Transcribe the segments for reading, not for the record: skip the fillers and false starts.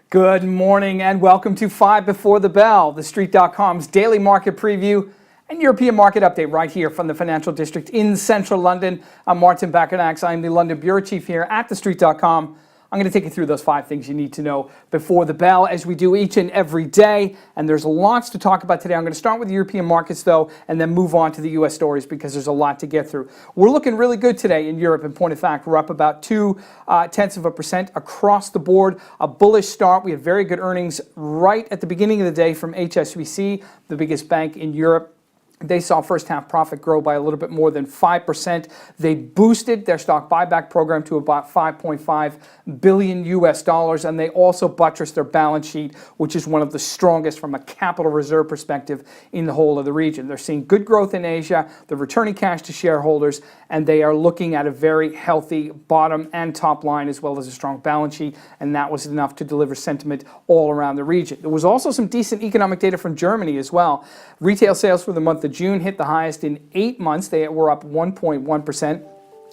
Good morning and welcome to 5 Before the Bell, TheStreet.com's daily market preview and European market update right here from the Financial District in central London. I'm Martin Baccardax. I'm the London Bureau Chief here at TheStreet.com. I'm going to take you through those 5 things you need to know before the bell, as we do each and every day. And there's lots to talk about today. I'm going to start with the European markets, though, and then move on to the U.S. stories because there's a lot to get through. We're looking really good today in Europe. In point of fact, we're up about 0.2% across the board. A bullish start. We had very good earnings right at the beginning of the day from HSBC, the biggest bank in Europe. They saw first half profit grow by a little bit more than 5%. They boosted their stock buyback program to about $5.5 billion US, and they also buttressed their balance sheet, which is one of the strongest from a capital reserve perspective in the whole of the region. They're seeing good growth in Asia, they're returning cash to shareholders, and they are looking at a very healthy bottom and top line as well as a strong balance sheet, and that was enough to deliver sentiment all around the region. There was also some decent economic data from Germany as well. Retail sales for the month of June hit the highest in 8 months. They were up 1.1%.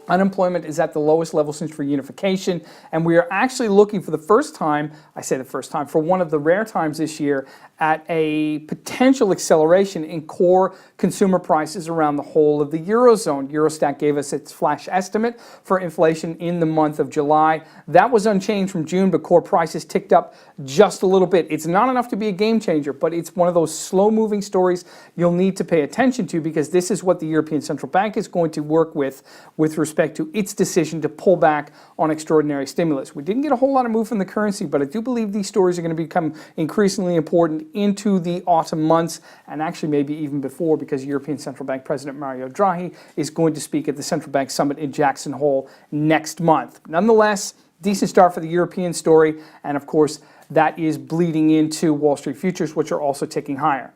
Unemployment is at the lowest level since reunification, and we are actually looking for the first time, I say the first time, for one of the rare times this year, at a potential acceleration in core consumer prices around the whole of the Eurozone. Eurostat gave us its flash estimate for inflation in the month of July. That was unchanged from June, but core prices ticked up just a little bit. It's not enough to be a game changer, but it's one of those slow-moving stories you'll need to pay attention to, because this is what the European Central Bank is going to work with respect to its decision to pull back on extraordinary stimulus. We didn't get a whole lot of move from the currency, but I do believe these stories are going to become increasingly important into the autumn months, and actually maybe even before, because European Central Bank President Mario Draghi is going to speak at the Central Bank Summit in Jackson Hole next month. Nonetheless, decent start for the European story, and of course that is bleeding into Wall Street futures, which are also ticking higher.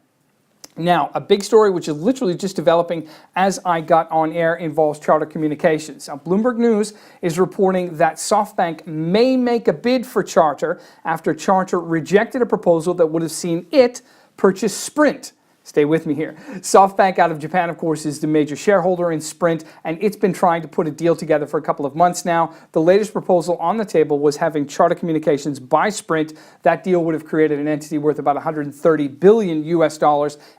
Now, a big story which is literally just developing as I got on air involves Charter Communications. Now, Bloomberg News is reporting that SoftBank may make a bid for Charter after Charter rejected a proposal that would have seen it purchase Sprint. Stay with me here. SoftBank out of Japan, of course, is the major shareholder in Sprint, and it's been trying to put a deal together for a couple of months now. The latest proposal on the table was having Charter Communications buy Sprint. That deal would have created an entity worth about $130 billion US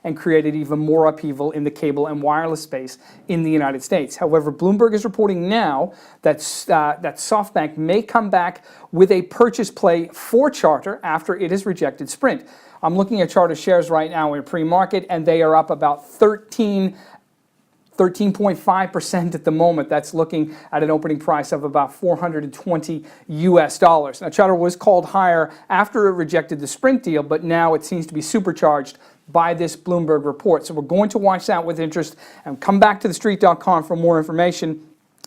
and created even more upheaval in the cable and wireless space in the United States. However, Bloomberg is reporting now that SoftBank may come back with a purchase play for Charter after it has rejected Sprint. I'm looking at Charter shares right now in pre-market, and they are up about 13.5% at the moment. That's looking at an opening price of about $420 US. Now, Charter was called higher after it rejected the Sprint deal, but now it seems to be supercharged by this Bloomberg report. So we're going to watch that with interest and come back to TheStreet.com for more information,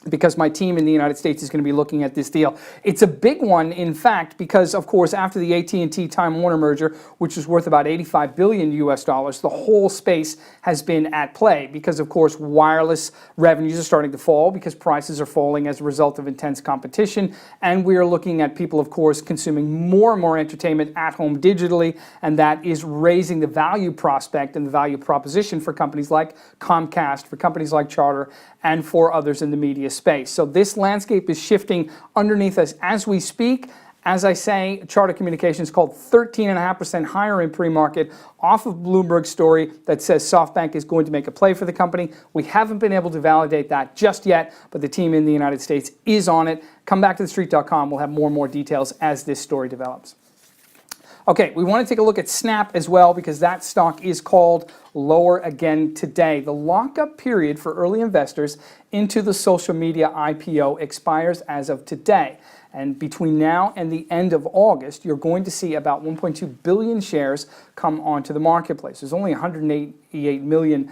because my team in the United States is going to be looking at this deal. It's a big one, in fact, because, of course, after the AT&T Time Warner merger, which was worth about $85 billion US, the whole space has been at play because, of course, wireless revenues are starting to fall because prices are falling as a result of intense competition, and we are looking at people, of course, consuming more and more entertainment at home digitally, and that is raising the value prospect and the value proposition for companies like Comcast, for companies like Charter, and for others in the media space. So this landscape is shifting underneath us as we speak. As I say, Charter Communications called 13.5% higher in pre-market off of Bloomberg's story that says SoftBank is going to make a play for the company. We haven't been able to validate that just yet, but the team in the United States is on it. Come back to TheStreet.com. We'll have more and more details as this story develops. Okay, we want to take a look at Snap as well, because that stock is called lower again today. The lockup period for early investors into the social media IPO expires as of today. And between now and the end of August, you're going to see about 1.2 billion shares come onto the marketplace. There's only 188 million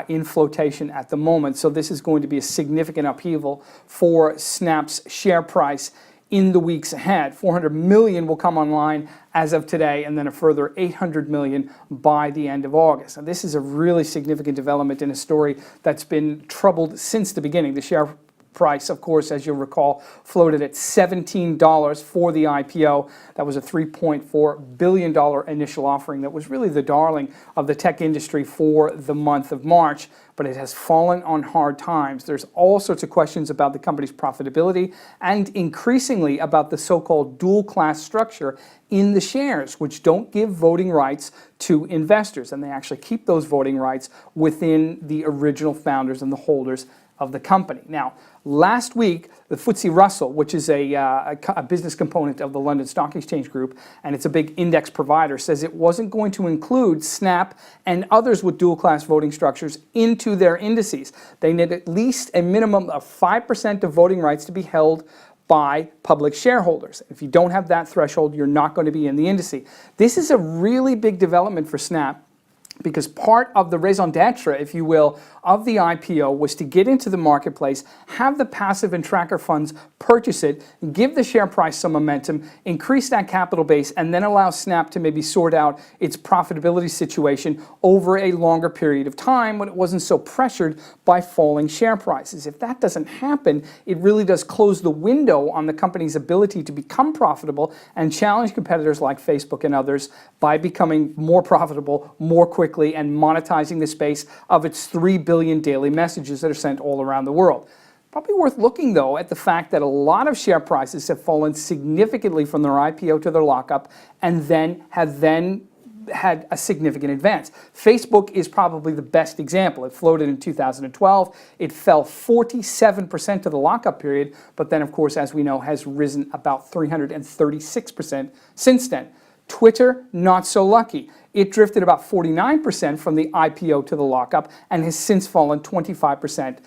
in flotation at the moment, so this is going to be a significant upheaval for Snap's share price in the weeks ahead. 400 million will come online as of today, and then a further 800 million by the end of August. Now, this is a really significant development in a story that's been troubled since the beginning. The share price, of course, as you'll recall, floated at $17 for the IPO. That was a $3.4 billion initial offering that was really the darling of the tech industry for the month of March, but it has fallen on hard times. There's all sorts of questions about the company's profitability and increasingly about the so-called dual-class structure in the shares, which don't give voting rights to investors, and they actually keep those voting rights within the original founders and the holders of the company. Now, last week, the FTSE Russell, which is a business component of the London Stock Exchange Group, and it's a big index provider, says it wasn't going to include Snap and others with dual-class voting structures into their indices. They need at least a minimum of 5% of voting rights to be held by public shareholders. If you don't have that threshold, you're not going to be in the indice. This is a really big development for Snap, because part of the raison d'etre, if you will, of the IPO was to get into the marketplace, have the passive and tracker funds purchase it, give the share price some momentum, increase that capital base, and then allow Snap to maybe sort out its profitability situation over a longer period of time when it wasn't so pressured by falling share prices. If that doesn't happen, it really does close the window on the company's ability to become profitable and challenge competitors like Facebook and others by becoming more profitable more quickly and monetizing the space of its 3 billion daily messages that are sent all around the world. Probably worth looking, though, at the fact that a lot of share prices have fallen significantly from their IPO to their lockup and then have had a significant advance. Facebook is probably the best example. It floated in 2012. It fell 47% to the lockup period, but then, of course, as we know, has risen about 336% since then. Twitter, not so lucky. It drifted about 49% from the IPO to the lockup and has since fallen 25%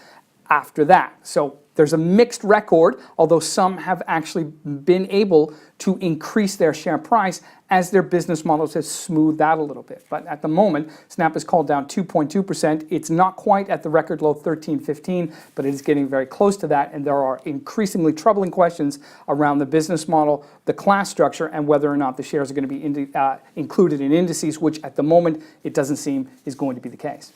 after that. So there's a mixed record, although some have actually been able to increase their share price as their business models have smoothed out a little bit. But at the moment, Snap is called down 2.2%. It's not quite at the record low 13.15, but it is getting very close to that, and there are increasingly troubling questions around the business model, the class structure, and whether or not the shares are going to be included in indices, which at the moment it doesn't seem is going to be the case.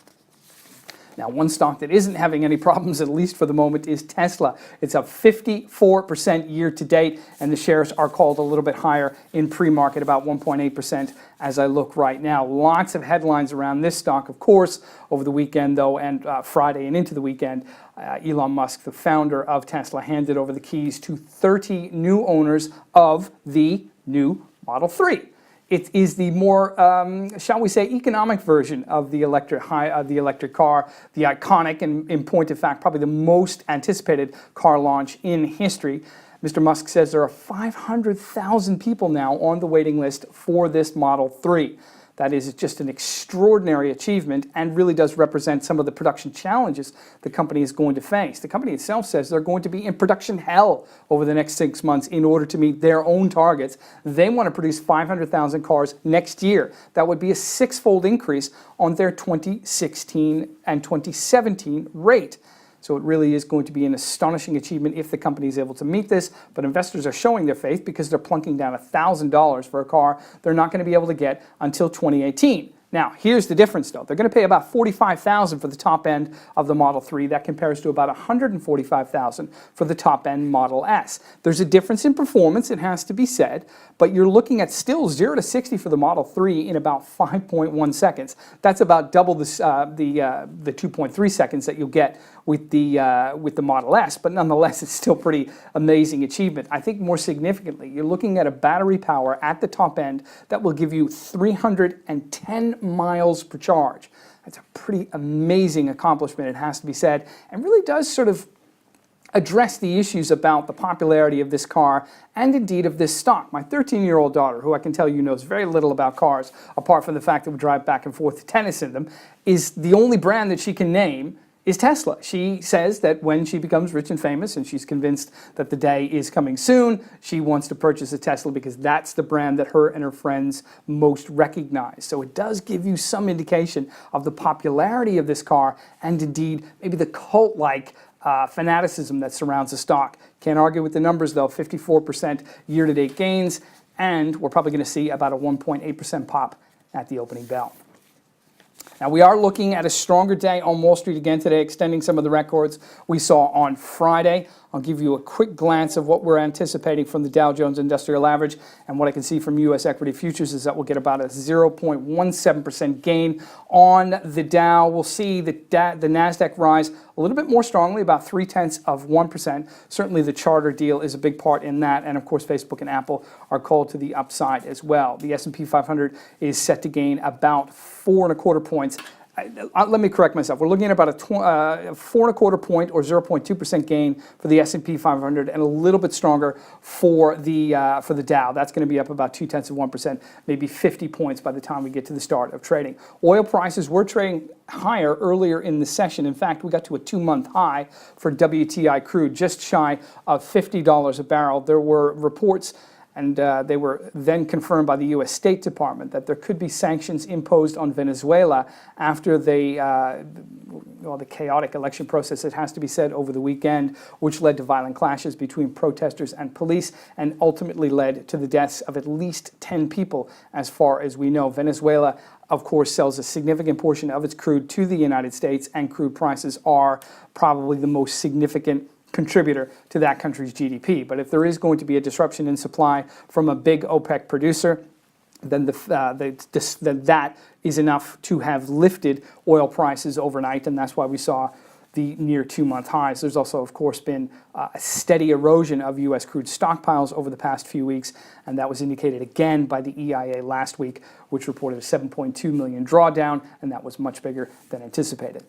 Now, one stock that isn't having any problems, at least for the moment, is Tesla. It's up 54% year to date, and the shares are called a little bit higher in pre-market, about 1.8% as I look right now. Lots of headlines around this stock, of course, over the weekend, though, and Friday and into the weekend. Elon Musk, the founder of Tesla, handed over the keys to 30 new owners of the new Model 3. It is the more, shall we say, economic version of the electric car, the iconic and, in point of fact, probably the most anticipated car launch in history. Mr. Musk says there are 500,000 people now on the waiting list for this Model 3. That is just an extraordinary achievement and really does represent some of the production challenges the company is going to face. The company itself says they're going to be in production hell over the next 6 months in order to meet their own targets. They want to produce 500,000 cars next year. That would be a six-fold increase on their 2016 and 2017 rate. So it really is going to be an astonishing achievement if the company is able to meet this, but investors are showing their faith because they're plunking down $1,000 for a car they're not going to be able to get until 2018. Now, here's the difference, though. They're going to pay about $45,000 for the top end of the Model 3. That compares to about $145,000 for the top end Model S. There's a difference in performance, it has to be said, but you're looking at still 0 to 60 for the Model 3 in about 5.1 seconds. That's about double the 2.3 seconds that you'll get with the Model S, but nonetheless, it's still pretty amazing achievement. I think more significantly, you're looking at a battery power at the top end that will give you 310 miles per charge. That's a pretty amazing accomplishment, it has to be said, and really does sort of address the issues about the popularity of this car and indeed of this stock. My 13-year-old daughter, who I can tell you knows very little about cars, apart from the fact that we drive back and forth to tennis in them, is the only brand that she can name is Tesla. She says that when she becomes rich and famous, and she's convinced that the day is coming soon, she wants to purchase a Tesla because that's the brand that her and her friends most recognize. So it does give you some indication of the popularity of this car and indeed maybe the cult-like fanaticism that surrounds the stock. Can't argue with the numbers, though. 54% year-to-date gains, and we're probably going to see about a 1.8% pop at the opening bell. Now, we are looking at a stronger day on Wall Street again today, extending some of the records we saw on Friday. I'll give you a quick glance of what we're anticipating from the Dow Jones Industrial Average, and what I can see from U.S. equity futures is that we'll get about a 0.17% gain on the Dow. We'll see the NASDAQ rise a little bit more strongly, about 0.3%. Certainly the Charter deal is a big part in that, and of course Facebook and Apple are called to the upside as well. The S&P 500 is set to gain about 4.25 points. Let me correct myself. We're looking at about a 4.25 point or 0.2% gain for the S&P 500, and a little bit stronger for the Dow. That's going to be up about 0.2%, maybe 50 points by the time we get to the start of trading. Oil prices were trading higher earlier in the session. In fact, we got to a 2-month high for WTI crude, just shy of $50 a barrel. There were reports, and they were then confirmed by the U.S. State Department, that there could be sanctions imposed on Venezuela after the chaotic election process, it has to be said, over the weekend, which led to violent clashes between protesters and police, and ultimately led to the deaths of at least 10 people, as far as we know. Venezuela, of course, sells a significant portion of its crude to the United States, and crude prices are probably the most significant contributor to that country's GDP. But if there is going to be a disruption in supply from a big OPEC producer, then that is enough to have lifted oil prices overnight, and that's why we saw the near 2-month highs. There's also, of course, been a steady erosion of U.S. crude stockpiles over the past few weeks, and that was indicated again by the EIA last week, which reported a 7.2 million drawdown, and that was much bigger than anticipated.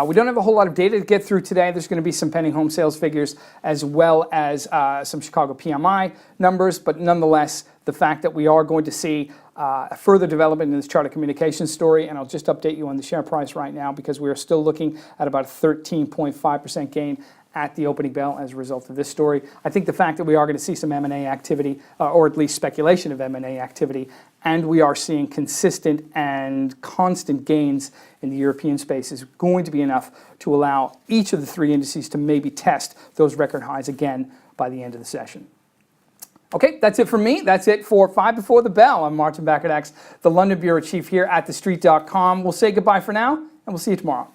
We don't have a whole lot of data to get through today. There's going to be some pending home sales figures, as well as some Chicago PMI numbers, but nonetheless, the fact that we are going to see a further development in this Charter Communications story, and I'll just update you on the share price right now, because we are still looking at about a 13.5% gain at the opening bell as a result of this story. I think the fact that we are going to see some M&A activity, or at least speculation of M&A activity, and we are seeing consistent and constant gains in the European space is going to be enough to allow each of the 3 indices to maybe test those record highs again by the end of the session. Okay, that's it for me. That's it for 5 Before the Bell. I'm Martin Baccardax, the London Bureau Chief here at TheStreet.com. We'll say goodbye for now, and we'll see you tomorrow.